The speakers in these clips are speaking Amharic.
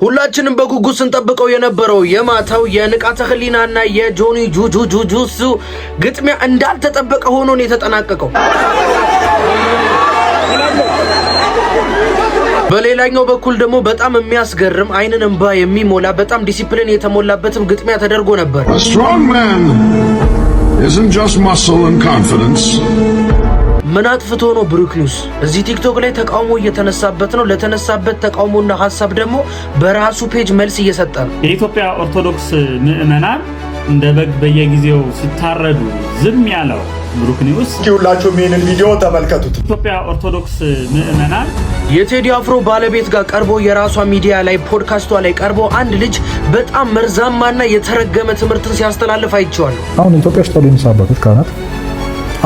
ሁላችንም በጉጉት ስንጠብቀው የነበረው የማታው የንቃተ ህሊናና የጆኒ ጁጁጁጁሱ ግጥሚያ እንዳልተጠበቀ ሆኖ ነው የተጠናቀቀው። በሌላኛው በኩል ደግሞ በጣም የሚያስገርም አይንን እንባ የሚሞላ በጣም ዲሲፕሊን የተሞላበትም ግጥሚያ ተደርጎ ነበር። A strong man isn't just muscle and confidence. ምን አጥፍቶ ነው ብሩክ ኒውስ እዚህ ቲክቶክ ላይ ተቃውሞ እየተነሳበት ነው። ለተነሳበት ተቃውሞና ሐሳብ ደግሞ በራሱ ፔጅ መልስ እየሰጠ ነው። የኢትዮጵያ ኦርቶዶክስ ምዕመናን እንደ በግ በየጊዜው ሲታረዱ ዝም ያለው ብሩክ ኒውስ ሁላችሁም ይሄንን ቪዲዮ ተመልከቱት። ኢትዮጵያ ኦርቶዶክስ ምዕመናን የቴዲ አፍሮ ባለቤት ጋር ቀርቦ የራሷ ሚዲያ ላይ ፖድካስቷ ላይ ቀርቦ አንድ ልጅ በጣም መርዛማና የተረገመ ትምህርትን ሲያስተላልፍ አይቼዋለሁ። አሁን ኢትዮጵያ ውስጥ ያሉ የሚሳባቶች ካህናት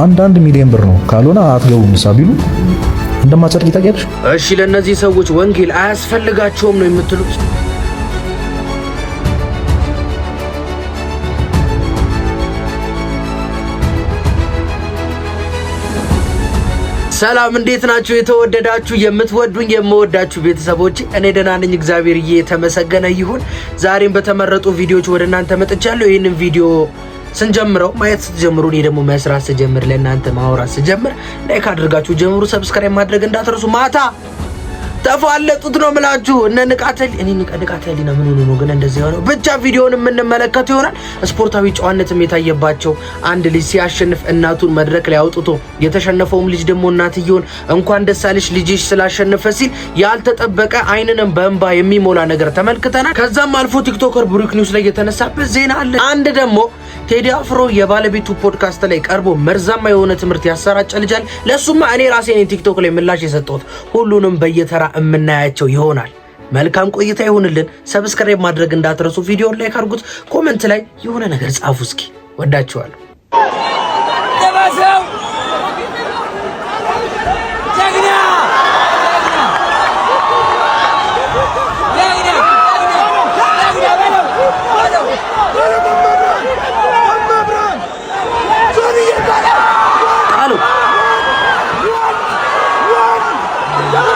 አንድ ሚሊዮን ብር ነው ካልሆነ አትገቡም ሳቢሉ እንደማጸድቅ ታውቂያለሽ። እሺ ለነዚህ ሰዎች ወንጌል አያስፈልጋቸውም ነው የምትሉት? ሰላም እንዴት ናችሁ? የተወደዳችሁ የምትወዱኝ የምወዳችሁ ቤተሰቦች፣ እኔ ደህና ነኝ፣ እግዚአብሔር የተመሰገነ ይሁን። ዛሬም በተመረጡ ቪዲዮዎች ወደ እናንተ መጥቻለሁ። ይሄንን ቪዲዮ ስንጀምረው ማየት ስትጀምሩ እኔ ደግሞ መስራት ስጀምር ለእናንተ ማውራት ስጀምር ላይክ አድርጋችሁ ጀምሩ። ሰብስክራይብ ማድረግ እንዳትረሱ። ማታ ተፋለጡት ነው ምላችሁ እነ ንቃተ ህሊና ምን ሆኖ ነው ግን እንደዚህ ያለው? ብቻ ቪዲዮውን የምንመለከት ይሆናል። ስፖርታዊ ጨዋነትም የታየባቸው አንድ ልጅ ሲያሸንፍ እናቱን መድረክ ላይ አውጥቶ የተሸነፈውም ልጅ ደግሞ እናትየውን እንኳን ደስ አለሽ ልጅሽ ስላሸነፈ ሲል ያልተጠበቀ አይንንም በእንባ የሚሞላ ነገር ተመልክተናል። ከዛም አልፎ ቲክቶከር ብሩክ ኒውስ ላይ የተነሳበት ዜና አለ። አንድ ደግሞ ቴዲ አፍሮ የባለቤቱ ፖድካስት ላይ ቀርቦ መርዛማ የሆነ ትምህርት ያሰራጨ ልጃል። ለሱማ እኔ ራሴ ነኝ ቲክቶክ ላይ ምላሽ የሰጠሁት። ሁሉንም በየተራ እምናያቸው ይሆናል። መልካም ቆይታ ይሁንልን። ሰብስክራይብ ማድረግ እንዳትረሱ። ቪዲዮውን ላይክ አድርጉት። ኮሜንት ላይ የሆነ ነገር ጻፉ እስኪ። ወዳችኋለሁ።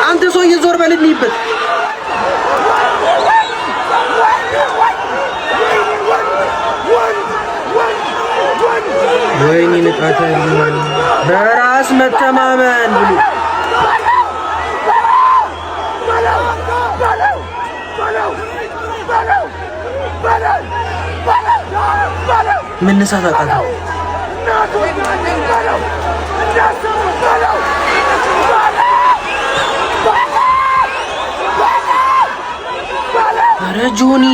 አንተ ሰው እየዞር በልኝበት ወይኔ ንቃተ ህሊና በራስ መተማመን ብሉ መነሳት አቃተው። ኧረ ጆኒ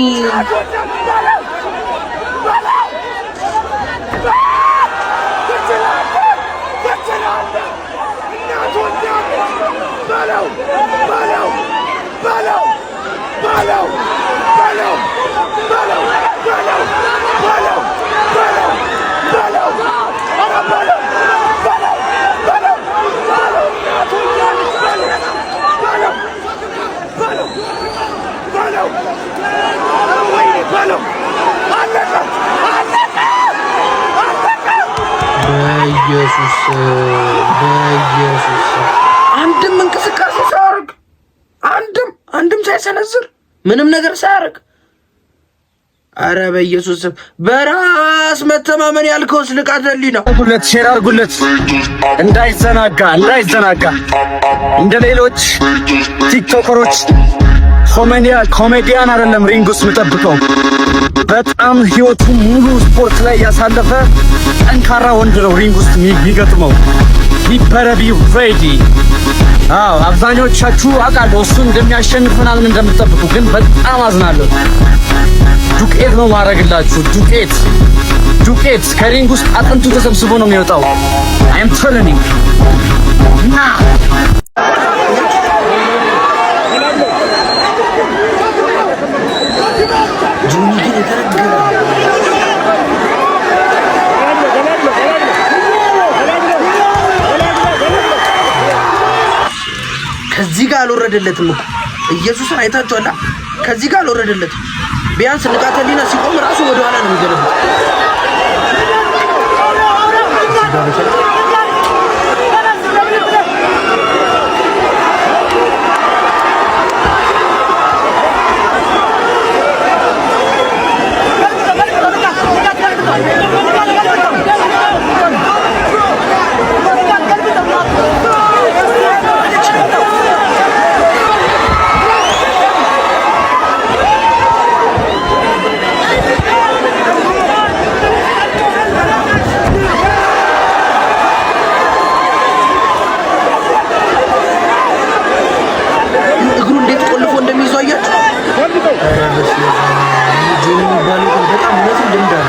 በኢየሱስ አንድም እንቅስቃሴ ሳያደርግ አንድም ሳይሰነዝር ምንም ነገር ሳያደርግ አረ በኢየሱስ በራስ መተማመን ያልከውስ ንቃተ ህሊና ሁለት ሼር አድርጉለት እንዳይዘናጋ እንደ ሌሎች ቲክቶከሮች ኮሜዲያን አይደለም ሪንግ ውስጥ የምጠብቀው። በጣም ህይወቱ ሙሉ ስፖርት ላይ ያሳለፈ ጠንካራ ወንድ ነው ሪንግ ውስጥ የሚገጥመው። ቢበረቢ ሬዲ። አብዛኞቻችሁ አውቃለሁ እሱ እንደሚያሸንፍ ምናምን እንደምትጠብቁ፣ ግን በጣም አዝናለሁ። ዱቄት ነው ማድረግላችሁ። ዱቄት ከሪንግ ውስጥ አጥንቱ ተሰብስቦ ነው የሚወጣው። አይም ቴሊንግ ና ጆኒ ግን የተረገመ ከዚህ ጋር አልወረደለትም እኮ ኢየሱስን አይታችኋል። ከዚህ ጋር አልወረደለትም። ቢያንስ ንቃተ ህሊና ሲቆም ራሱ ወደ ኋላ ነው የሚገለበው። በጣም እውነትም ልምድ አለ።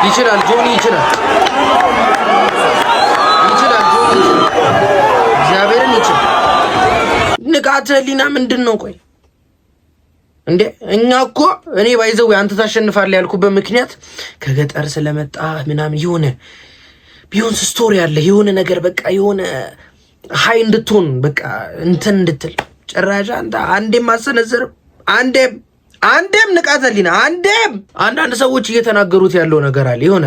ይችላል ጆኒ ይችላል ጆኒ እግዚአብሔርን ይችላል። ንቃተ ህሊና ምንድነው? ቆይ እንዴ እኛ እኮ እኔ ባይዘው አንተ ታሸንፋለህ ያልኩበት ምክንያት ከገጠር ስለመጣ ምናምን የሆነ ቢዮንስ ስቶሪ አለ የሆነ ነገር በቃ የሆነ ሃይ እንድትሆን በቃ እንትን እንድትል ጭራሽ አንተ አንዴም ማሰነዘር አንዴም ንቃተ ህሊና አንዴም አንዳንድ ሰዎች እየተናገሩት ያለው ነገር አለ። የሆነ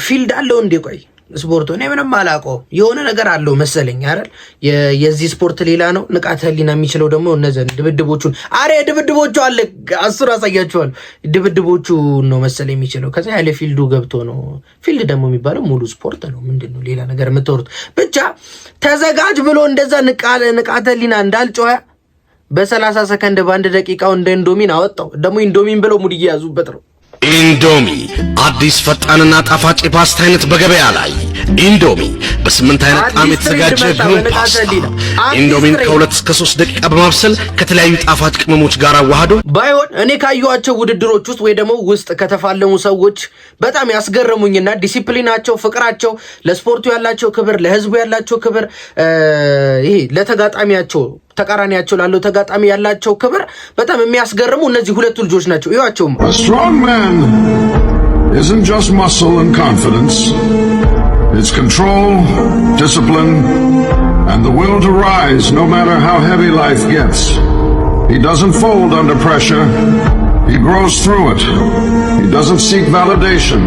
ፊልድ አለው እንዴ? ቆይ ስፖርቱ እኔ ምንም አላውቀውም። የሆነ ነገር አለው መሰለኝ አይደል? የዚህ ስፖርት ሌላ ነው። ንቃተ ህሊና የሚችለው ደግሞ እነዚህ ድብድቦቹን ድብድቦቹ አለ 10 አሳያችኋለሁ። ድብድቦቹ ነው መሰለኝ የሚችለው። ከዛ ያለ ፊልዱ ገብቶ ነው። ፊልድ ደግሞ የሚባለው ሙሉ ስፖርት ነው። ምንድነው ሌላ ነገር የምትወሩት? ብቻ ተዘጋጅ ብሎ እንደዛ ንቃተ ህሊና እንዳልጮኸ በ30 ሰከንድ በአንድ ደቂቃው እንደ ኢንዶሚን አወጣው። ደግሞ ኢንዶሚን ብለው ሙድ እየያዙበት ነው። ኢንዶሚ አዲስ ፈጣንና ጣፋጭ የፓስታ አይነት በገበያ ላይ። ኢንዶሚ በ8 አይነት ጣዕም የተዘጋጀ ግሩም ፓስታ። ኢንዶሚን ከ2 እስከ 3 ደቂቃ በማብሰል ከተለያዩ ጣፋጭ ቅመሞች ጋር አዋህዶ ባይሆን እኔ ካዩዋቸው ውድድሮች ውስጥ ወይ ደግሞ ውስጥ ከተፋለሙ ሰዎች በጣም ያስገረሙኝና ዲሲፕሊናቸው፣ ፍቅራቸው፣ ለስፖርቱ ያላቸው ክብር፣ ለህዝቡ ያላቸው ክብር፣ ይሄ ለተጋጣሚያቸው ተቃራኒያቸው ላለው ተጋጣሚ ያላቸው ክብር በጣም የሚያስገርሙ እነዚህ ሁለቱ ልጆች ናቸው። ይዋቸው A strong man isn't just muscle and confidence. It's control, discipline, and the will to rise no matter how heavy life gets. He doesn't fold under pressure. He grows through it. He doesn't seek validation.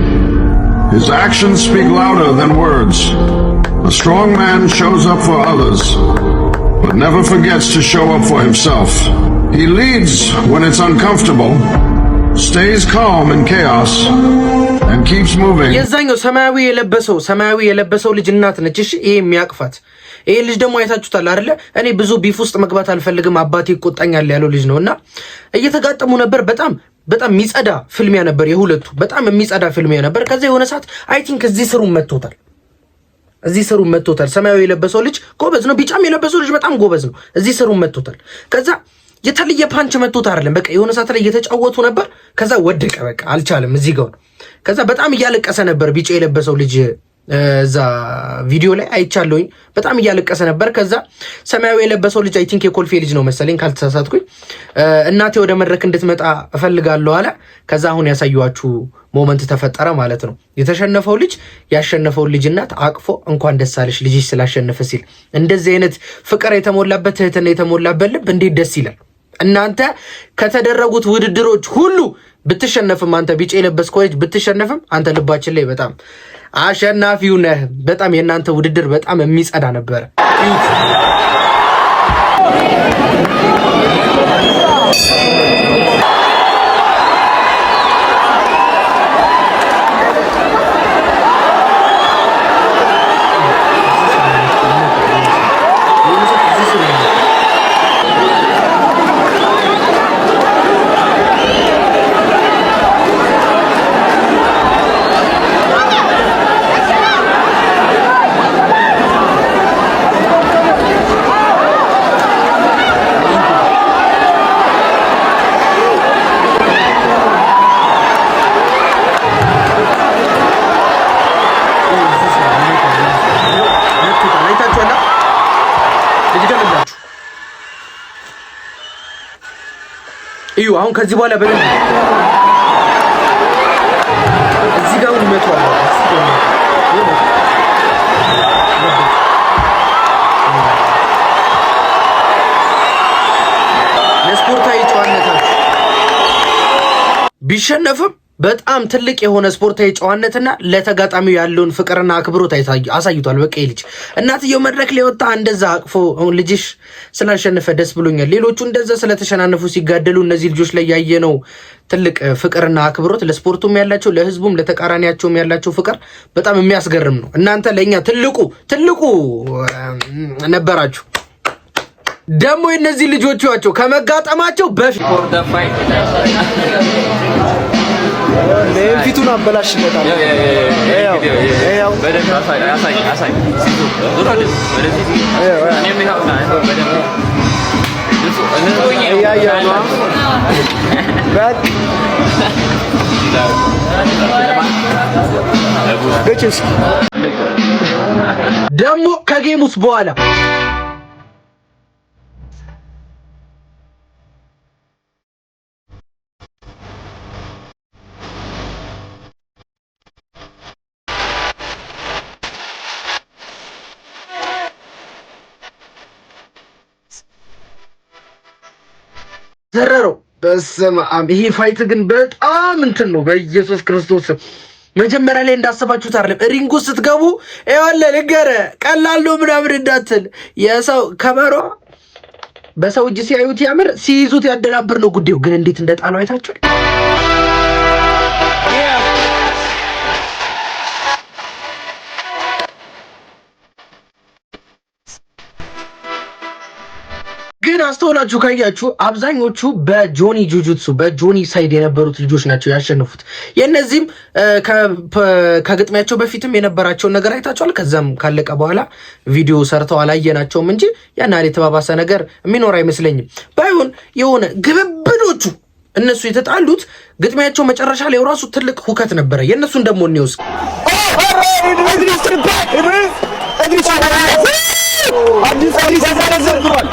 His actions speak louder than words. A strong man shows up for others, but never forgets to show up for himself. He leads when it's uncomfortable, stays calm in chaos, and keeps moving. የዛኛው ሰማያዊ የለበሰው ልጅ እናት ነች። እሺ ይሄ የሚያቅፋት ይሄ ልጅ ደግሞ አይታችሁታል አይደለ? እኔ ብዙ ቢፍ ውስጥ መግባት አልፈልግም አባቴ ይቆጣኛል ያለው ልጅ ነውና እየተጋጠሙ ነበር። በጣም የሚጸዳ ፍልሚያ ነበር የሁለቱ፣ በጣም የሚጸዳ ፍልሚያ ነበር። ከዛ የሆነ ሰዓት አይ ቲንክ እዚህ ስሩ መጥቶታል። ሰማያዊ የለበሰው ልጅ ጎበዝ ነው። ቢጫም የለበሰው ልጅ በጣም ጎበዝ ነው። እዚህ ስሩ መጥቶታል። ከዛ የተለየ ፓንች መጥቶት አይደለም። በቃ የሆነ ሰዓት ላይ እየተጫወቱ ነበር። ከዛ ወደቀ። በቃ አልቻለም። እዚህ ጋር ከዛ በጣም እያለቀሰ ነበር ቢጫ የለበሰው ልጅ። እዛ ቪዲዮ ላይ አይቻለሁኝ። በጣም እያለቀሰ ነበር። ከዛ ሰማያዊ የለበሰው ልጅ አይ ቲንክ የኮልፌ ልጅ ነው መሰለኝ ካልተሳሳትኩኝ፣ እናቴ ወደ መድረክ እንድትመጣ እፈልጋለሁ አለ። ከዛ አሁን ያሳየኋችሁ ሞመንት ተፈጠረ ማለት ነው። የተሸነፈው ልጅ ያሸነፈውን ልጅ እናት አቅፎ እንኳን ደስ አለሽ ልጅሽ ስላሸነፈ ሲል፣ እንደዚህ አይነት ፍቅር የተሞላበት ትህትና የተሞላበት ልብ እንዴት ደስ ይላል። እናንተ ከተደረጉት ውድድሮች ሁሉ ብትሸነፍም አንተ ቢጫ የለበስከው ልጅ ብትሸነፍም አንተ ልባችን ላይ በጣም አሸናፊው ነህ። በጣም የእናንተ ውድድር በጣም የሚጸዳ ነበር። እዩ አሁን ከዚህ በኋላ በደንብ እዚህ ጋር ይመጣዋል። ለስፖርታዊ ጨዋነታችሁ ቢሸነፍም በጣም ትልቅ የሆነ ስፖርታዊ ጨዋነትና ለተጋጣሚው ያለውን ፍቅርና አክብሮት አሳይቷል። በቃ ልጅ እናትየው መድረክ ላይ ወጣ እንደዛ አቅፎ ልጅሽ ስላሸነፈ ደስ ብሎኛል። ሌሎቹ እንደዛ ስለተሸናነፉ ሲጋደሉ እነዚህ ልጆች ላይ ያየነው ትልቅ ፍቅርና አክብሮት ለስፖርቱም ያላቸው ለህዝቡም ለተቃራኒያቸውም ያላቸው ፍቅር በጣም የሚያስገርም ነው። እናንተ ለኛ ትልቁ ነበራችሁ። ደግሞ እነዚህ ልጆች ያቸው ከመጋጠማቸው በፊት ፊቱን አበላሽለታል። ደግሞ ከጌሙስ በኋላ ዘረረው። በስመ አብ ይሄ ፋይት ግን በጣም እንትን ነው። በኢየሱስ ክርስቶስ መጀመሪያ ላይ እንዳሰባችሁት አይደለም። ሪንጉ ስትገቡ ይኸውልህ ልንገርህ ቀላል ነው ምናምን እንዳትል። የሰው ከበሮ በሰው እጅ ሲያዩት ያምር ሲይዙት ያደናብር ነው ጉዳዩ። ግን እንዴት እንደጣለው አይታችኋል? ግን አስተውላችሁ ካያችሁ አብዛኞቹ በጆኒ ጁጁትሱ በጆኒ ሳይድ የነበሩት ልጆች ናቸው ያሸነፉት። የእነዚህም ከግጥሚያቸው በፊትም የነበራቸውን ነገር አይታችኋል። ከዛም ካለቀ በኋላ ቪዲዮ ሰርተው አላየናቸውም እንጂ ያን ያህል የተባባሰ ነገር የሚኖር አይመስለኝም። ባይሆን የሆነ ግብብሎቹ እነሱ የተጣሉት ግጥሚያቸው መጨረሻ ላይ ራሱ ትልቅ ሁከት ነበረ። የእነሱን ደግሞ እንውስ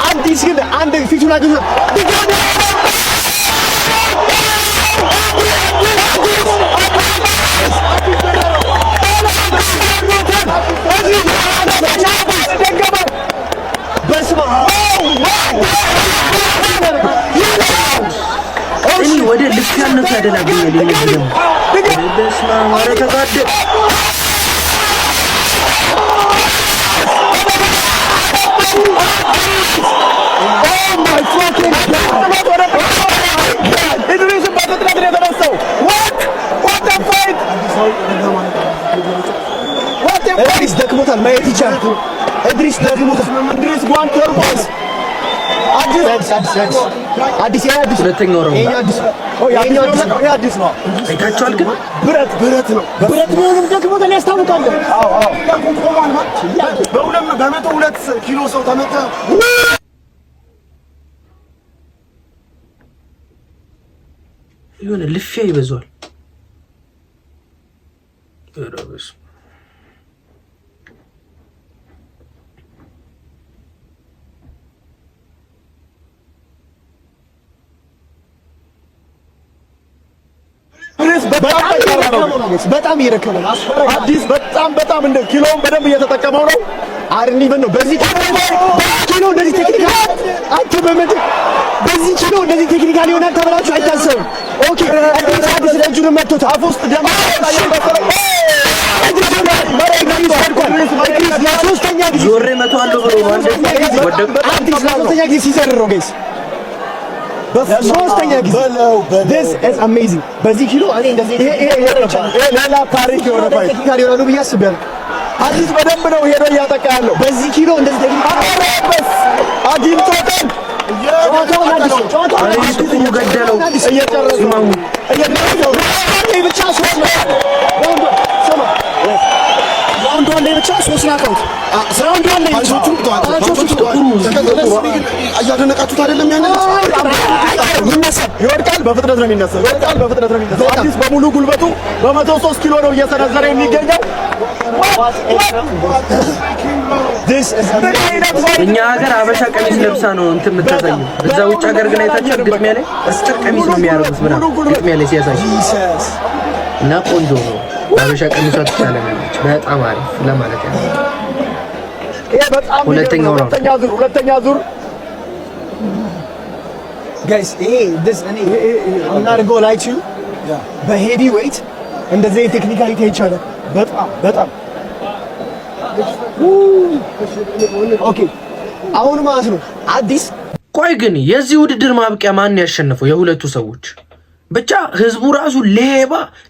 አዲስ ግን አንድ ፊቱን አግዞ ወደ ልክ ያነሱ ያደናገኛል። በስመ አብ ኧረ ተጋደ እድሪስ ደክሞታል። ማየት ይቻላል። እድሪስ ደክሞታል። እድሪስ ጓን ተርቦስ አዲስ ሁለተኛው ነው። አዲስ ነው። አይታችኋል። ግን ብረት ነው። ብረት ቢሆንም ደክሞታል ያስታውቃል። በ102 ኪሎ ሰው ተመታ። የሆነ ልፊያ ይበዛል። ረበስ በጣም እየደከመ ነው። አዲስ በጣም እንደ ኪሎውን በደንብ እየተጠቀመው ነው። አርኒ ነው በዚህ ኪሎ እንደዚህ ቴክኒካል አትበመድ በዚህ ኪሎ እንደዚህ ቴክኒካል ይሆናል ተብላችሁ አይታሰብም። ኦኬ አዲስ ለእጁን መጥቶት አፍ ውስጥ ደማ ሶስተኛ ጊዜ ዞሬ መቷለሁ ብሎ ሶስተኛ ጊዜ ሲሰር ነው ጋይስ ሶስተኛ ጊዜ this is amazing። በዚህ ኪሎ እኔ እንደዚህ ሌላ ታሪክ የሆነ ፋይት ቴክኒካል ይሆናሉ ብዬ አስቤያለሁ። አዲስ በደንብ ነው ሄዶ እያጠቃ ያለው በዚህ ኪሎ እንደዚህ ቴክኒካል አግኝቶታል። ጨዋታውን ገደለው። እየጨረሰው ብቻ ሶስት ነው ብቻ ሶስት ናቀውት ስራውንድ ያለ እያደነቃችሁት አይደለም? ይወድቃል፣ በፍጥነት ነው የሚነሳው። አዲስ በሙሉ ጉልበቱ በ103 ኪሎ ነው እየሰነዘረ የሚገኘው። እኛ ሀገር አበሻ ቀሚስ ለብሳ ነው እንትን የምታሳየው። እዛ ውጭ ሀገር ግን አይታችሁ ግጥሚያ ላይ አጭር ቀሚስ ነው የሚያደርጉት ምናምን ግጥሚያ ላይ ሲያሳይ እና ቆንጆ ነው። አበሻ ቀሚሷ ትቻላለች። በጣም አሪፍ ለማለት ያለው ሁለተኛ ዙር ጋይስ ይሄ this እኔ እናርጎ ላይቺ በሄቪ ዌይት እንደዚህ ቴክኒካሊቲ ይቻላል። በጣም ኦኬ። አሁን ማለት ነው አዲስ። ቆይ ግን የዚህ ውድድር ማብቂያ ማን ያሸነፈው? የሁለቱ ሰዎች ብቻ ህዝቡ ራሱ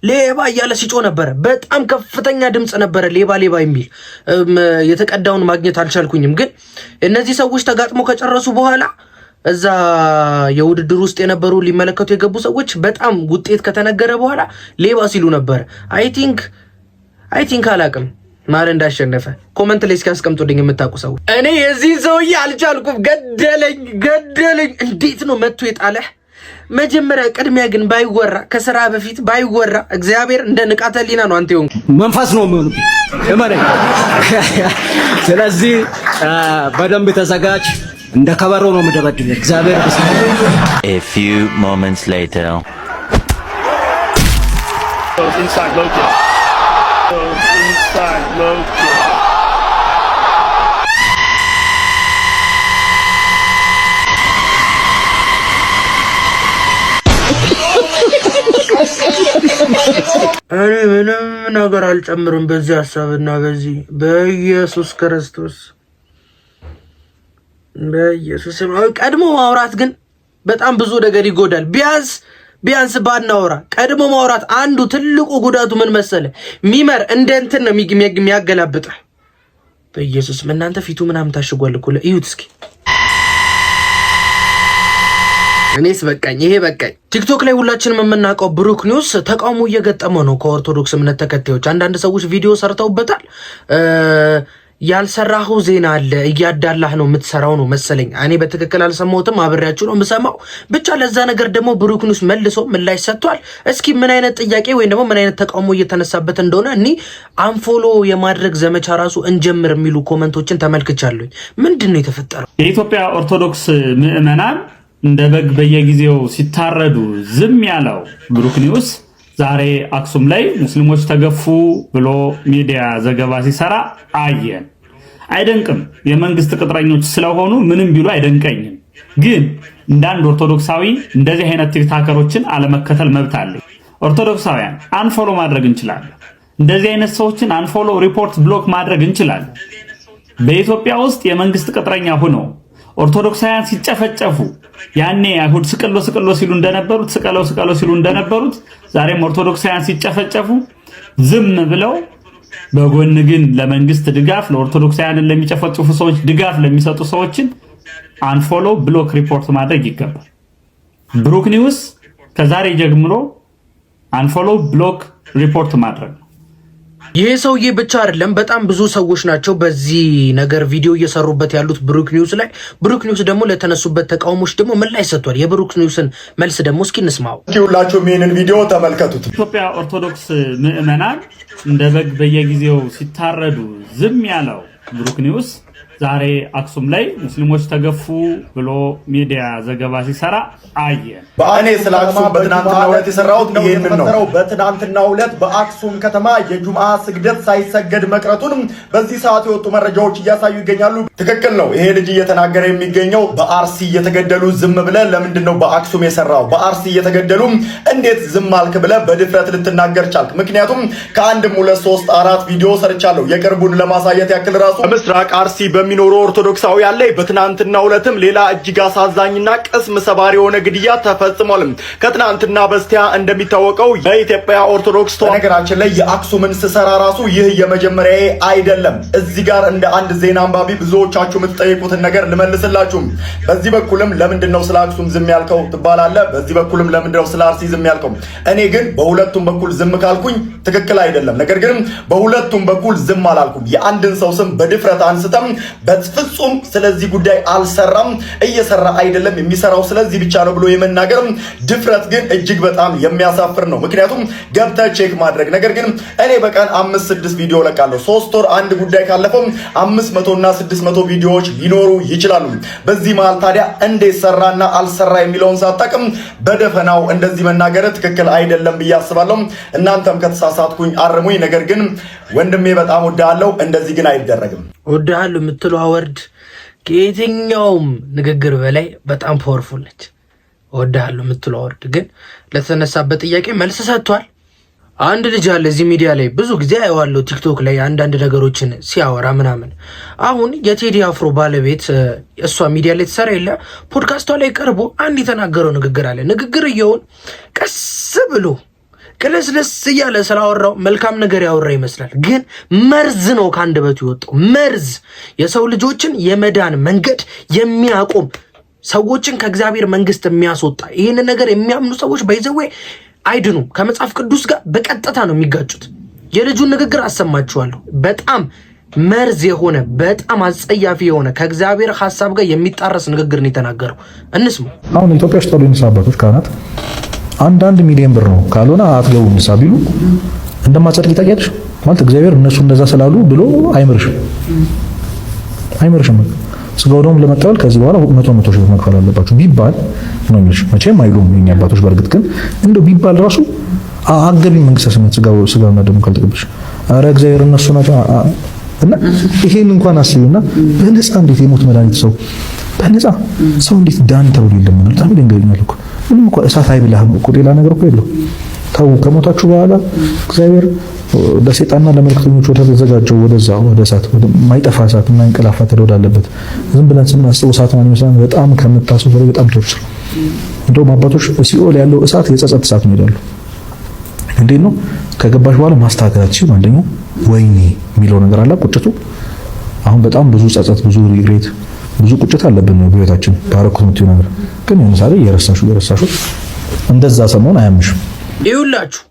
ሌባ እያለ ሲጮ ነበረ። በጣም ከፍተኛ ድምጽ ነበረ ሌባ የሚል። የተቀዳውን ማግኘት አልቻልኩኝም። ግን እነዚህ ሰዎች ተጋጥሞ ከጨረሱ በኋላ እዛ የውድድር ውስጥ የነበሩ ሊመለከቱ የገቡ ሰዎች በጣም ውጤት ከተነገረ በኋላ ሌባ ሲሉ ነበር። አይ ቲንክ አላቅም ማን እንዳሸነፈ ኮመንት ላይ እስኪ አስቀምጡልኝ የምታውቁ ሰዎች። እኔ የዚህ ሰውዬ አልቻልኩም። ገደለኝ። እንዴት ነው መጥቶ የጣለህ? መጀመሪያ ቅድሚያ ግን ባይወራ ከስራ በፊት ባይወራ እግዚአብሔር እንደ ንቃተ ህሊና ነው አንተ ይሁን መንፈስ ነው የሚሆነው እመረኝ። ስለዚህ በደንብ ተዘጋጅ። እንደ ከበሮ ነው የምደበድብ እግዚአብሔር በሰላም። A few moments later inside Loki. እኔ ምንም ነገር አልጨምርም በዚህ ሐሳብና በዚህ በኢየሱስ ክርስቶስ ቀድሞ ማውራት ግን በጣም ብዙ ነገር ይጎዳል። ቢያንስ ባናወራ ቀድሞ ማውራት አንዱ ትልቁ ጉዳቱ ምን መሰለ? ሚመር እንደ እንትን ነው የሚያገላብጥ። በኢየሱስ እናንተ ፊቱ ምናምን ታሽጓል እኮ ለእዩት እስኪ። እኔስ በቃኝ፣ ይሄ በቃኝ። ቲክቶክ ላይ ሁላችንም የምናውቀው ብሩክ ኒውስ ተቃውሞ እየገጠመው ነው ከኦርቶዶክስ እምነት ተከታዮች። አንዳንድ ሰዎች ቪዲዮ ሰርተውበታል። ያልሰራኸው ዜና አለ እያዳላህ ነው የምትሰራው ነው መሰለኝ። እኔ በትክክል አልሰማሁትም፣ አብሬያችሁ ነው የምሰማው። ብቻ ለዛ ነገር ደግሞ ብሩክ ኒውስ መልሶ ምላሽ ሰጥቷል። እስኪ ምን አይነት ጥያቄ ወይም ደግሞ ምን አይነት ተቃውሞ እየተነሳበት እንደሆነ እኔ አንፎሎ የማድረግ ዘመቻ ራሱ እንጀምር የሚሉ ኮመንቶችን ተመልክቻለሁ። ምንድን ነው የተፈጠረው? የኢትዮጵያ ኦርቶዶክስ ምዕመናን እንደ በግ በየጊዜው ሲታረዱ ዝም ያለው ብሩክ ኒውስ ዛሬ አክሱም ላይ ሙስሊሞች ተገፉ ብሎ ሚዲያ ዘገባ ሲሰራ አየን። አይደንቅም። የመንግስት ቅጥረኞች ስለሆኑ ምንም ቢሉ አይደንቀኝም። ግን እንዳንድ ኦርቶዶክሳዊ እንደዚህ አይነት ቲክታከሮችን አለመከተል መብት አለኝ። ኦርቶዶክሳውያን አንፎሎ ማድረግ እንችላለን። እንደዚህ አይነት ሰዎችን አንፎሎ፣ ሪፖርት፣ ብሎክ ማድረግ እንችላለን። በኢትዮጵያ ውስጥ የመንግስት ቅጥረኛ ሆነው ኦርቶዶክሳውያን ሲጨፈጨፉ ያኔ አይሁድ ስቅሎ ሲሉ እንደነበሩት ስቀለው ሲሉ እንደነበሩት ዛሬም ኦርቶዶክሳውያን ሲጨፈጨፉ ዝም ብለው በጎን ግን ለመንግስት ድጋፍ ለኦርቶዶክሳውያንን ለሚጨፈጭፉ ሰዎች ድጋፍ ለሚሰጡ ሰዎችን አንፎሎ፣ ብሎክ፣ ሪፖርት ማድረግ ይገባል። ብሩክ ኒውስ ከዛሬ ጀምሮ አንፎሎ፣ ብሎክ፣ ሪፖርት ማድረግ ነው። ይሄ ሰውዬ ብቻ አይደለም፣ በጣም ብዙ ሰዎች ናቸው በዚህ ነገር ቪዲዮ እየሰሩበት ያሉት ብሩክ ኒውስ ላይ። ብሩክ ኒውስ ደግሞ ለተነሱበት ተቃውሞች ደግሞ ምላሽ ሰጥቷል። የብሩክ ኒውስን መልስ ደግሞ እስኪ እንስማው። ሁላችሁም ይህንን ቪዲዮ ተመልከቱት። ኢትዮጵያ ኦርቶዶክስ ምዕመናን እንደ በግ በየጊዜው ሲታረዱ ዝም ያለው ብሩክ ኒውስ ዛሬ አክሱም ላይ ሙስሊሞች ተገፉ ብሎ ሚዲያ ዘገባ ሲሰራ አየን። እኔ ስለ አክሱም በትናንትናው ዕለት የሰራሁት ይሄንን ነው። በትናንትናው ዕለት በአክሱም ከተማ የጁምዓ ስግደት ሳይሰገድ መቅረቱን በዚህ ሰዓት የወጡ መረጃዎች እያሳዩ ይገኛሉ። ትክክል ነው። ይሄ ልጅ እየተናገረ የሚገኘው በአርሲ እየተገደሉ ዝም ብለ ለምንድን ነው በአክሱም የሰራው? በአርሲ እየተገደሉ እንዴት ዝም አልክ ብለ በድፍረት ልትናገር ቻልክ? ምክንያቱም ከአንድም 2 3 4 ቪዲዮ ሰርቻለሁ። የቅርቡን ለማሳየት ያክል ራሱ በምስራቅ አርሲ በሚኖሩ ኦርቶዶክሳውያን ላይ በትናንትናው ዕለትም ሌላ እጅግ አሳዛኝና ቅስም ሰባሪ የሆነ ግድያ ተፈጽሟል። ከትናንትና በስቲያ እንደሚታወቀው የኢትዮጵያ ኦርቶዶክስ ነገራችን ላይ የአክሱምን ስሰራ ራሱ ይህ የመጀመሪያዬ አይደለም። እዚህ ጋር እንደ አንድ ዜና አንባቢ ብዙዎቻችሁ የምትጠይቁትን ነገር ልመልስላችሁ። በዚህ በኩልም ለምንድነው ስለ አክሱም ዝም ያልከው ትባላለ፣ በዚህ በኩልም ለምንድነው ስለ አርሲ ዝም ያልከው? እኔ ግን በሁለቱም በኩል ዝም ካልኩኝ ትክክል አይደለም። ነገር ግን በሁለቱም በኩል ዝም አላልኩም። የአንድን ሰው ስም በድፍረት አንስተም በፍጹም ስለዚህ ጉዳይ አልሰራም፣ እየሰራ አይደለም፣ የሚሰራው ስለዚህ ብቻ ነው ብሎ የመናገር ድፍረት ግን እጅግ በጣም የሚያሳፍር ነው። ምክንያቱም ገብተህ ቼክ ማድረግ። ነገር ግን እኔ በቀን 5-6 ቪዲዮ ለቃለሁ። 3 ወር አንድ ጉዳይ ካለፈው 500 እና 600 ቪዲዮዎች ሊኖሩ ይችላሉ። በዚህ መሃል ታዲያ እንዴት ሰራና አልሰራ የሚለውን ሳጠቅም በደፈናው እንደዚህ መናገር ትክክል አይደለም ብዬ አስባለሁ። እናንተም ከተሳሳትኩኝ አርሙኝ። ነገር ግን ወንድሜ በጣም ወዳለው እንደዚህ ግን አይደረግም። ወዳለው የምትለው አወርድ ከየትኛውም ንግግር በላይ በጣም ፓወርፉል ነች። እወድሃለሁ የምትለው ወርድ ግን ለተነሳበት ጥያቄ መልስ ሰጥቷል። አንድ ልጅ አለ እዚህ ሚዲያ ላይ ብዙ ጊዜ አየዋለሁ ቲክቶክ ላይ አንዳንድ ነገሮችን ሲያወራ ምናምን። አሁን የቴዲ አፍሮ ባለቤት እሷ ሚዲያ ላይ ተሰራ የለ ፖድካስቷ ላይ ቀርቦ አንድ የተናገረው ንግግር አለ። ንግግርየውን ቀስ ብሎ ቅለስለስ እያለ ስላወራው መልካም ነገር ያወራ ይመስላል፣ ግን መርዝ ነው ከአንደበቱ የወጣው መርዝ። የሰው ልጆችን የመዳን መንገድ የሚያቆም ሰዎችን ከእግዚአብሔር መንግስት የሚያስወጣ ይህንን ነገር የሚያምኑ ሰዎች በይዘዌ አይድኑም። ከመጽሐፍ ቅዱስ ጋር በቀጥታ ነው የሚጋጩት። የልጁን ንግግር አሰማችኋለሁ። በጣም መርዝ የሆነ በጣም አጸያፊ የሆነ ከእግዚአብሔር ሐሳብ ጋር የሚጣረስ ንግግር ነው የተናገረው። እንስማ። አሁን ኢትዮጵያ ውስጥ ያሉ የንስሐ አባቶች ካህናት አንዳንድ ሚሊዮን ብር ነው ካልሆነ አትገቡም ንስሐ ቢሉ እንደማጸድቅ ታውቂያለሽ። ማለት እግዚአብሔር እነሱ እንደዛ ስላሉ ብሎ አይምርሽም። ስጋው ደግሞ ለመቀበል ከዚህ በኋላ 100 ሺህ መክፈል አለባችሁ ቢባል ነው የሚልሽ። መቼም አይሉም የኛ አባቶች። በእርግጥ ግን እንደው ቢባል ራሱ አገቢ መንግስተ ሰማያት ስጋውና ደሙ ካልተቀበልሽ አረ እግዚአብሔር እነሱ ናቸው እና ይሄን እንኳን አስቢውና በነፃ እንዴት የሞት መድኃኒት በነፃ ሰው እንዴት ዳን ተብሎ ይለምናል? በጣም ይደንገኛል እኮ። ምንም እኮ እሳት አይብላህም እኮ ሌላ ነገር እኮ የለው። ታው ከሞታችሁ በኋላ እግዚአብሔር ለሰይጣንና ለመልእክተኞች ወደ ተዘጋጀው ወደዛ ወደ እሳት ወደ ማይጠፋ እሳት እና እንቅላፋ ተወዳለበት ዝም ብለን ስናስበው እሳት ማለት ይመስላል። በጣም ከምታስቡ በላይ በጣም ቶርቸር። እንደውም አባቶች ሲኦል ያለው እሳት የጸጸት እሳት ነው ይላሉ። እንዴት ነው? ከገባሽ በኋላ ማስተካከላት ሲሆን አንደኛው ወይኔ የሚለው ነገር አለ ቁጭቱ። አሁን በጣም ብዙ ጸጸት፣ ብዙ ሪግሬት፣ ብዙ ቁጭት አለብን ነው በህይወታችን ባረኩት የምትይው ነገር ግን ለምሳሌ የረሳሹ እንደዛ ሰሞን አያምሽም። ይኸውላችሁ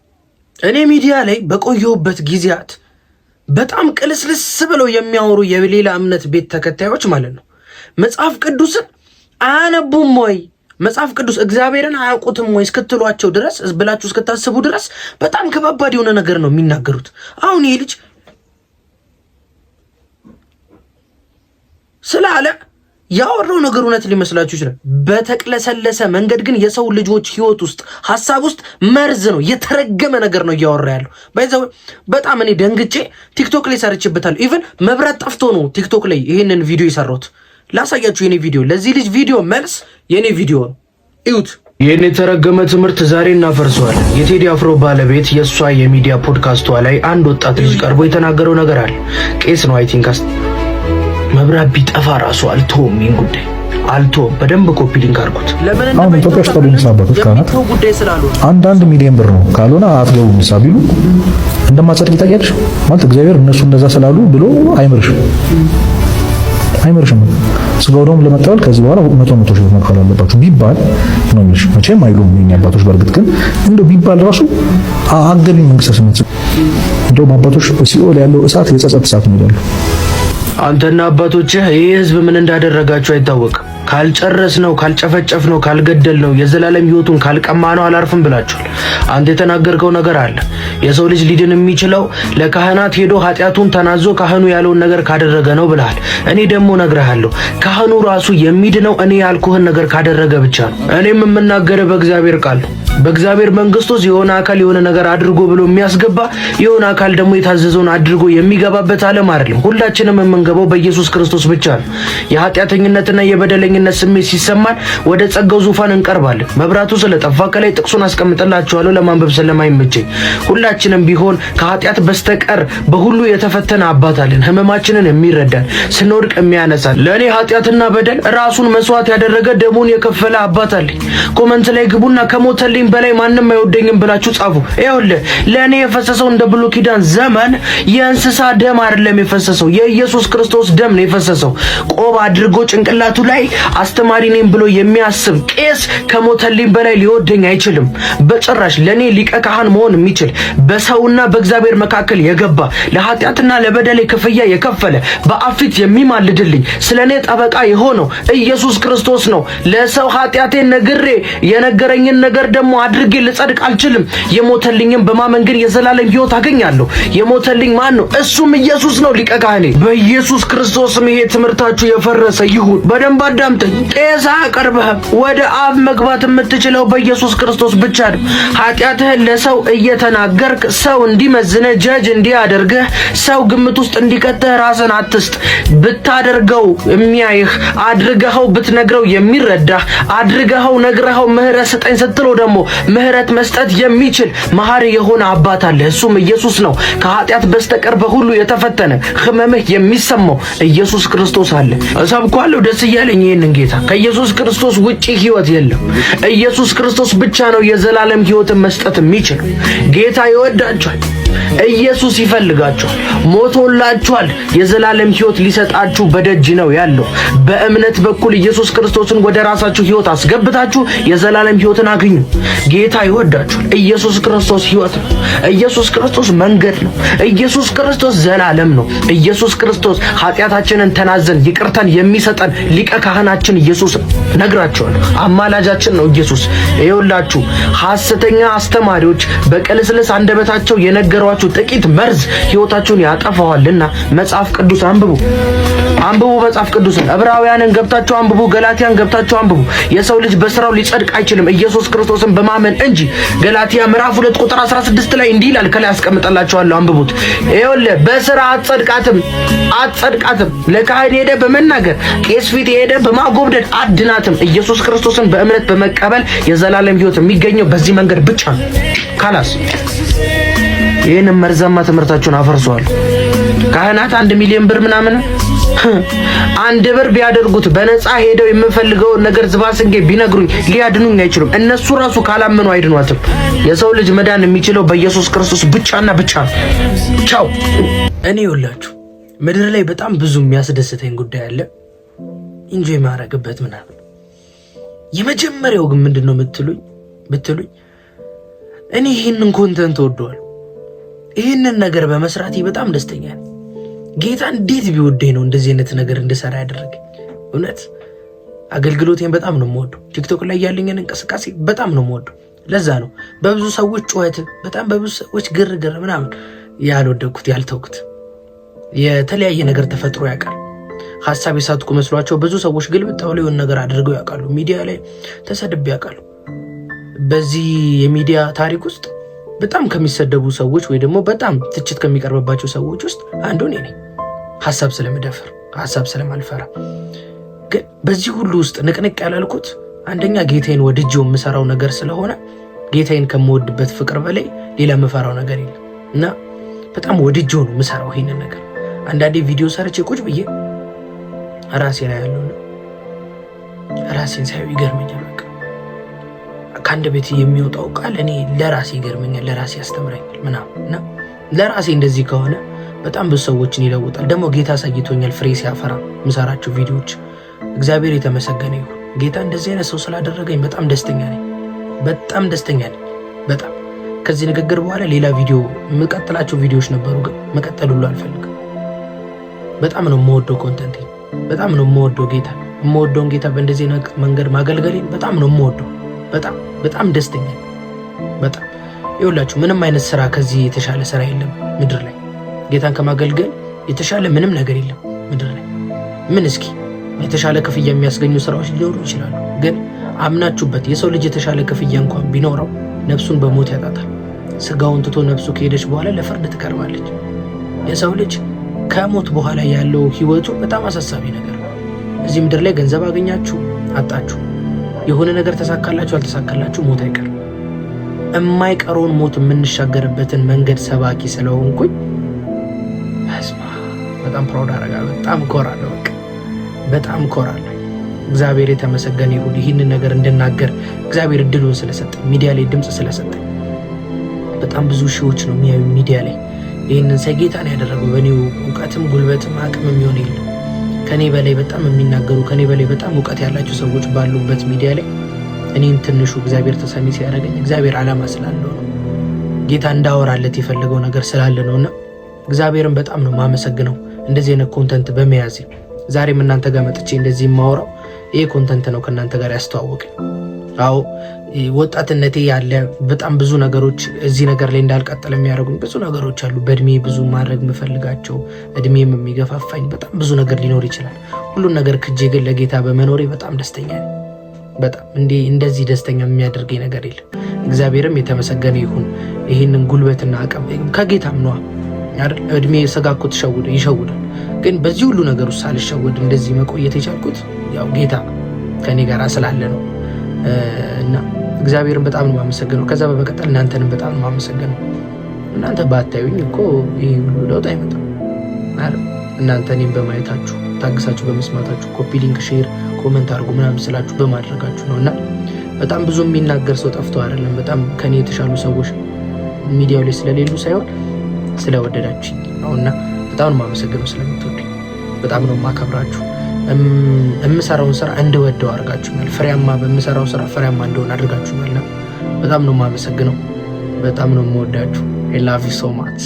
እኔ ሚዲያ ላይ በቆየሁበት ጊዜያት በጣም ቅልስልስ ብለው የሚያወሩ የሌላ እምነት ቤት ተከታዮች ማለት ነው መጽሐፍ ቅዱስን አያነቡም ወይ መጽሐፍ ቅዱስ እግዚአብሔርን አያውቁትም ወይ እስክትሏቸው ድረስ ብላችሁ እስክታስቡ ድረስ በጣም ከባባድ የሆነ ነገር ነው የሚናገሩት። አሁን ይሄ ልጅ ስላለ ያወራው ነገር እውነት ሊመስላችሁ ይችላል። በተቅለሰለሰ መንገድ ግን የሰው ልጆች ህይወት ውስጥ ሐሳብ ውስጥ መርዝ ነው፣ የተረገመ ነገር ነው እያወራ ያለው። ባይዘው በጣም እኔ ደንግጬ ቲክቶክ ላይ ሰርችበታል። ኢቭን መብራት ጠፍቶ ነው ቲክቶክ ላይ ይሄንን ቪዲዮ የሰራሁት። ላሳያችሁ የኔ ቪዲዮ፣ ለዚህ ልጅ ቪዲዮ መልስ የኔ ቪዲዮ ነው። እዩት። ይህን የተረገመ ትምህርት ዛሬ እናፈርሰዋል። የቴዲ አፍሮ ባለቤት የእሷ የሚዲያ ፖድካስቷ ላይ አንድ ወጣት ልጅ ቀርቦ የተናገረው ነገር አለ። ቄስ ነው አይ ቲንክ መብራት ቢጠፋ ራሱ አልተውም፣ ይህን ጉዳይ አልተውም። በደንብ ኮፒ ሊንክ አድርጉት። አሁን ኢትዮጵያ ውስጥ ያሉ ንስሐ አባቶች ካህናት አንዳንድ ሚሊዮን ብር ነው ካልሆነ አትገቡም ንስሐ ቢሉ እንደማጸድቅ ታውቂያለሽ። ማለት እግዚአብሔር እነሱ እንደዛ ስላሉ ብሎ አይምርሽም። ስጋው ደግሞ ለመቀበል ከዚህ በኋላ 100 ሺህ መክፈል አለባችሁ ቢባል ነው የሚልሽ። መቼም አይሉም የኛ አባቶች። በእርግጥ ግን እንደው ቢባል ራሱ አገቢ መንግስተ ሰማያት እንደውም አባቶች ሲኦል ያለው እሳት የጸጸት እሳት ነው ይላሉ። አንተና አባቶችህ ይህ ህዝብ ምን እንዳደረጋችሁ አይታወቅም። ካልጨረስ ነው፣ ካልጨፈጨፍ ነው፣ ካልገደል ነው፣ የዘላለም ህይወቱን ካልቀማ ነው አላርፍም ብላችኋል። አንተ የተናገርከው ነገር አለ። የሰው ልጅ ሊድን የሚችለው ለካህናት ሄዶ ኃጢአቱን ተናዞ ካህኑ ያለውን ነገር ካደረገ ነው ብለሃል። እኔ ደግሞ ነግሬሃለሁ፣ ካህኑ ራሱ የሚድነው እኔ ያልኩህን ነገር ካደረገ ብቻ ነው። እኔም የምናገረው በእግዚአብሔር ቃል በእግዚአብሔር መንግስት ውስጥ የሆነ አካል የሆነ ነገር አድርጎ ብሎ የሚያስገባ የሆነ አካል ደግሞ የታዘዘውን አድርጎ የሚገባበት ዓለም አይደለም። ሁላችንም የምንገባው በኢየሱስ ክርስቶስ ብቻ ነው። የኃጢአተኝነትና የበደለኝነት ስሜት ሲሰማን ወደ ጸጋው ዙፋን እንቀርባለን። መብራቱ ስለጠፋ ከላይ ጥቅሱን አስቀምጥላችኋለሁ ለማንበብ ስለማይመቸኝ። ሁላችንም ቢሆን ከኃጢአት በስተቀር በሁሉ የተፈተነ አባት አለን፣ ህመማችንን የሚረዳን ስንወድቅ የሚያነሳን፣ ለእኔ ኃጢአትና በደል ራሱን መስዋዕት ያደረገ ደሙን የከፈለ አባት አለኝ። ኮመንት ላይ ግቡና ከሞተልኝ በላይ ማንም አይወደኝም ብላችሁ ጻፉ። ይኸውልህ ለእኔ የፈሰሰው እንደ ብሉይ ኪዳን ዘመን የእንስሳ ደም አይደለም የፈሰሰው፣ የኢየሱስ ክርስቶስ ደም ነው የፈሰሰው። ቆብ አድርጎ ጭንቅላቱ ላይ አስተማሪ ነኝ ብሎ የሚያስብ ቄስ ከሞተልኝ በላይ ሊወደኝ አይችልም በጭራሽ። ለእኔ ሊቀ ካህን መሆን የሚችል በሰውና በእግዚአብሔር መካከል የገባ ለኃጢአትና ለበደሌ ክፍያ የከፈለ በአብ ፊት የሚማልድልኝ ስለ እኔ ጠበቃ የሆነው ኢየሱስ ክርስቶስ ነው። ለሰው ኃጢአቴን ነግሬ የነገረኝን ነገር ደግሞ አድርጌ ልጸድቅ አልችልም። የሞተልኝም በማመን ግን የዘላለም ሕይወት አገኛለሁ። የሞተልኝ ማን ነው? እሱም ኢየሱስ ነው ሊቀ ካህኔ። በኢየሱስ ክርስቶስም ይሄ ትምህርታችሁ የፈረሰ ይሁን። በደንብ አዳም አዳምጠኝ። ጤዛ ቀርበህ ወደ አብ መግባት የምትችለው በኢየሱስ ክርስቶስ ብቻ ነው። ኃጢአትህን ለሰው እየተናገርክ ሰው እንዲመዝነ ጀጅ እንዲያደርግህ ሰው ግምት ውስጥ እንዲከተህ ራስን አትስጥ። ብታደርገው የሚያይህ አድርገኸው ብትነግረው የሚረዳህ አድርገኸው ነግረኸው ምህረት ስጠኝ ስትለው ደግሞ ምህረት መስጠት የሚችል መሐሪ የሆነ አባት አለ። እሱም ኢየሱስ ነው። ከኃጢአት በስተቀር በሁሉ የተፈተነ ህመምህ የሚሰማው ኢየሱስ ክርስቶስ አለ። እሰብኳለሁ ደስ እያለኝ ይህንን ጌታ። ከኢየሱስ ክርስቶስ ውጪ ህይወት የለም። ኢየሱስ ክርስቶስ ብቻ ነው የዘላለም ህይወትን መስጠት የሚችል። ጌታ ይወዳችኋል። ኢየሱስ ይፈልጋችኋል። ሞቶላችኋል። የዘላለም ህይወት ሊሰጣችሁ በደጅ ነው ያለው። በእምነት በኩል ኢየሱስ ክርስቶስን ወደ ራሳችሁ ህይወት አስገብታችሁ የዘላለም ህይወትን አግኙ። ጌታ ይወዳችኋል። ኢየሱስ ክርስቶስ ህይወት ነው። ኢየሱስ ክርስቶስ መንገድ ነው። ኢየሱስ ክርስቶስ ዘላለም ነው። ኢየሱስ ክርስቶስ ኃጢአታችንን ተናዘን ይቅርታን የሚሰጠን ሊቀ ካህናችን ኢየሱስ ነው። ነግራችኋለሁ። አማላጃችን ነው ኢየሱስ። ይኸውላችሁ ሐሰተኛ አስተማሪዎች በቅልስልስ አንደበታቸው የነገሯችሁ ጥቂት መርዝ ህይወታችሁን ያጠፋዋልና መጽሐፍ ቅዱስ አንብቡ። መጽሐፍ ቅዱስን ዕብራውያንን ገብታችሁ አንብቡ። ገላትያን ገብታችሁ አንብቡ። የሰው ልጅ በስራው ሊጸድቅ አይችልም ኢየሱስ ክርስቶስን በማመን እንጂ። ገላትያ ምዕራፍ 2 ቁጥር 16 ላይ እንዲህ ይላል። ከላይ አስቀምጠላችኋለሁ፣ አንብቡት። ይኸውልህ በስራ አትጸድቃትም። ለካህን ሄደ በመናገር ቄስ ፊት ሄደ በማጎብደድ አድናትም። ኢየሱስ ክርስቶስን በእምነት በመቀበል የዘላለም ህይወት የሚገኘው በዚህ መንገድ ብቻ ነው። ካላስ ይህንን መርዛማ ትምህርታችሁን አፈርሰዋል። ካህናት 1 ሚሊዮን ብር ምናምን 1 ብር ቢያደርጉት በነፃ ሄደው የምፈልገውን ነገር ዝባስንጌ ቢነግሩኝ ሊያድኑኝ አይችሉም። እነሱ ራሱ ካላመኑ አይድኗትም። የሰው ልጅ መዳን የሚችለው በኢየሱስ ክርስቶስ ብቻና ብቻ ነው። ቻው። እኔ ይኸውላችሁ ምድር ላይ በጣም ብዙ የሚያስደስተኝ ጉዳይ አለ፣ ኢንጆይ ማረግበት ምናምን። የመጀመሪያው ግን ምንድነው ብትሉኝ እኔ ይህንን ኮንተንት ወደዋል። ይህንን ነገር በመስራቴ በጣም ደስተኛ ነኝ። ጌታ እንዴት ቢወደኝ ነው እንደዚህ አይነት ነገር እንድሰራ ያደረገኝ። እውነት አገልግሎቴን በጣም ነው የምወደው። ቲክቶክ ላይ ያለኝን እንቅስቃሴ በጣም ነው የምወደው። ለዛ ነው በብዙ ሰዎች ጩኸት፣ በጣም በብዙ ሰዎች ግርግር ምናምን ያልወደኩት ያልተውኩት። የተለያየ ነገር ተፈጥሮ ያውቃል። ሐሳብ የሳትኩ መስሏቸው ብዙ ሰዎች ግልብጥ ብለው የሆነ ነገር አድርገው ያውቃሉ። ሚዲያ ላይ ተሰድቤ ያውቃሉ። በዚህ የሚዲያ ታሪክ ውስጥ በጣም ከሚሰደቡ ሰዎች ወይ ደግሞ በጣም ትችት ከሚቀርብባቸው ሰዎች ውስጥ አንዱ እኔ ነኝ። ሐሳብ ስለምደፍር፣ ሐሳብ ስለማልፈራ። ግን በዚህ ሁሉ ውስጥ ንቅንቅ ያላልኩት አንደኛ ጌታዬን ወድጄው የምሰራው ነገር ስለሆነ ጌታዬን ከምወድበት ፍቅር በላይ ሌላ የምፈራው ነገር የለም እና በጣም ወድጄው ነው የምሰራው ይሄንን ነገር። አንዳንዴ ቪዲዮ ሰርቼ ቁጭ ብዬ ራሴን አያለሁ፣ ራሴን ሳይው ይገርመኛል። በቃ ከአንድ ቤት የሚወጣው ቃል እኔ ለራሴ ይገርመኛል፣ ለራሴ ያስተምረኛል ምናምን እና ለራሴ እንደዚህ ከሆነ በጣም ብዙ ሰዎችን ይለውጣል። ደግሞ ጌታ አሳይቶኛል ፍሬ ሲያፈራ የምሰራቸው ቪዲዮዎች። እግዚአብሔር የተመሰገነ ይሁን። ጌታ እንደዚህ አይነት ሰው ስላደረገኝ በጣም ደስተኛ ነኝ። በጣም ደስተኛ ነኝ። በጣም ከዚህ ንግግር በኋላ ሌላ ቪዲዮ የምቀጥላቸው ቪዲዮዎች ነበሩ፣ ግን መቀጠል ሁሉ አልፈልግም። በጣም ነው የምወደው ኮንተንት፣ በጣም ነው የምወደው ጌታ። የምወደውን ጌታ በእንደዚህ መንገድ ማገልገሌን በጣም ነው የምወደው። በጣም ደስተኛ ነኝ። በጣም ይኸውላችሁ ምንም አይነት ስራ ከዚህ የተሻለ ስራ የለም ምድር ላይ። ጌታን ከማገልገል የተሻለ ምንም ነገር የለም ምድር ላይ። ምን እስኪ የተሻለ ክፍያ የሚያስገኙ ስራዎች ሊኖሩ ይችላሉ፣ ግን አምናችሁበት የሰው ልጅ የተሻለ ክፍያ እንኳን ቢኖረው ነፍሱን በሞት ያጣታል። ስጋውን ትቶ ነፍሱ ከሄደች በኋላ ለፍርድ ትቀርባለች። የሰው ልጅ ከሞት በኋላ ያለው ህይወቱ በጣም አሳሳቢ ነገር ነው። እዚህ ምድር ላይ ገንዘብ አገኛችሁ አጣችሁ፣ የሆነ ነገር ተሳካላችሁ አልተሳካላችሁ፣ ሞት አይቀርም። የማይቀረውን ሞት የምንሻገርበትን መንገድ ሰባኪ ስለሆንኩኝ በጣም ፕራውድ አደርጋለሁ። በጣም እኮራለሁ። በጣም እኮራለሁ። እግዚአብሔር የተመሰገነ ይሁን። ይህንን ነገር እንድናገር እግዚአብሔር እድሉን ስለሰጠኝ፣ ሚዲያ ላይ ድምፅ ስለሰጠኝ። በጣም ብዙ ሺዎች ነው የሚያዩ ሚዲያ ላይ። ይህንን ጌታ ነው ያደረገው። በእኔው እውቀትም ጉልበትም አቅም የሚሆን የለም። ከኔ በላይ በጣም የሚናገሩ ከኔ በላይ በጣም እውቀት ያላቸው ሰዎች ባሉበት ሚዲያ ላይ እኔን ትንሹ እግዚአብሔር ተሰሚ ሲያደርገኝ እግዚአብሔር ዓላማ ስላለው ነው። ጌታ እንዳወራለት የፈለገው ነገር ስላለ ነውና እግዚአብሔርን በጣም ነው የማመሰግነው እንደዚህ አይነት ኮንተንት በመያዝ። ዛሬም እናንተ ጋር መጥቼ እንደዚህ የማወራው ይሄ ኮንተንት ነው ከእናንተ ጋር ያስተዋወቀኝ። አዎ ወጣትነቴ ያለ በጣም ብዙ ነገሮች እዚህ ነገር ላይ እንዳልቀጥል የሚያደርጉኝ ብዙ ነገሮች አሉ። በእድሜ ብዙ ማድረግ የምፈልጋቸው እድሜም የሚገፋፋኝ በጣም ብዙ ነገር ሊኖር ይችላል። ሁሉን ነገር ክጄ ግን ለጌታ በመኖሬ በጣም ደስተኛ ነኝ። በጣም እንደዚህ ደስተኛ የሚያደርገኝ ነገር የለም። እግዚአብሔርም የተመሰገነ ይሁን። ይህንን ጉልበትና አቅም ከጌታም ነዋ አይደል? እድሜ ስጋ እኮ ይሸውዳል። ግን በዚህ ሁሉ ነገር ውስጥ ሳልሸወድ እንደዚህ መቆየት የቻልኩት ያው ጌታ ከኔ ጋር ስላለ ነው እና እግዚአብሔርን በጣም ነው የማመሰግነው። ከዛ በመቀጠል እናንተንም በጣም ነው የማመሰግነው። እናንተ ባታዩኝ እኮ ይሄ ሁሉ ለውጥ አይመጣም አይደል? እናንተ እኔም በማየታችሁ ታግሳችሁ በመስማታችሁ ኮፒ ሊንክ፣ ሼር፣ ኮሜንት አድርጉ ምናምን ስላችሁ በማድረጋችሁ ነው እና በጣም ብዙ የሚናገር ሰው ጠፍቶ አይደለም። በጣም ከኔ የተሻሉ ሰዎች ሚዲያው ላይ ስለሌሉ ሳይሆን ስለወደዳችሁ ነውና በጣም ነው የማመሰግነው። ስለምትወዱኝ በጣም ነው የማከብራችሁ። የምሰራውን ስራ እንድወደው አድርጋችሁኛል። ፍሬያማ በምሰራው ስራ ፍሬያማ እንደሆነ አድርጋችሁኛልና በጣም ነው የማመሰግነው። በጣም ነው የምወዳችሁ። I love you so much።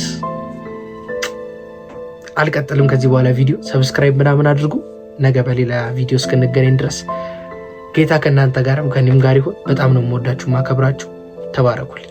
አልቀጥልም ከዚህ በኋላ ቪዲዮ። ሰብስክራይብ ምናምን አድርጉ። ነገ በሌላ ቪዲዮ እስክንገናኝ ድረስ ጌታ ከእናንተ ጋርም ከኔም ጋር ይሁን። በጣም ነው የምወዳችሁ ማከብራችሁ። ተባረኩልኝ።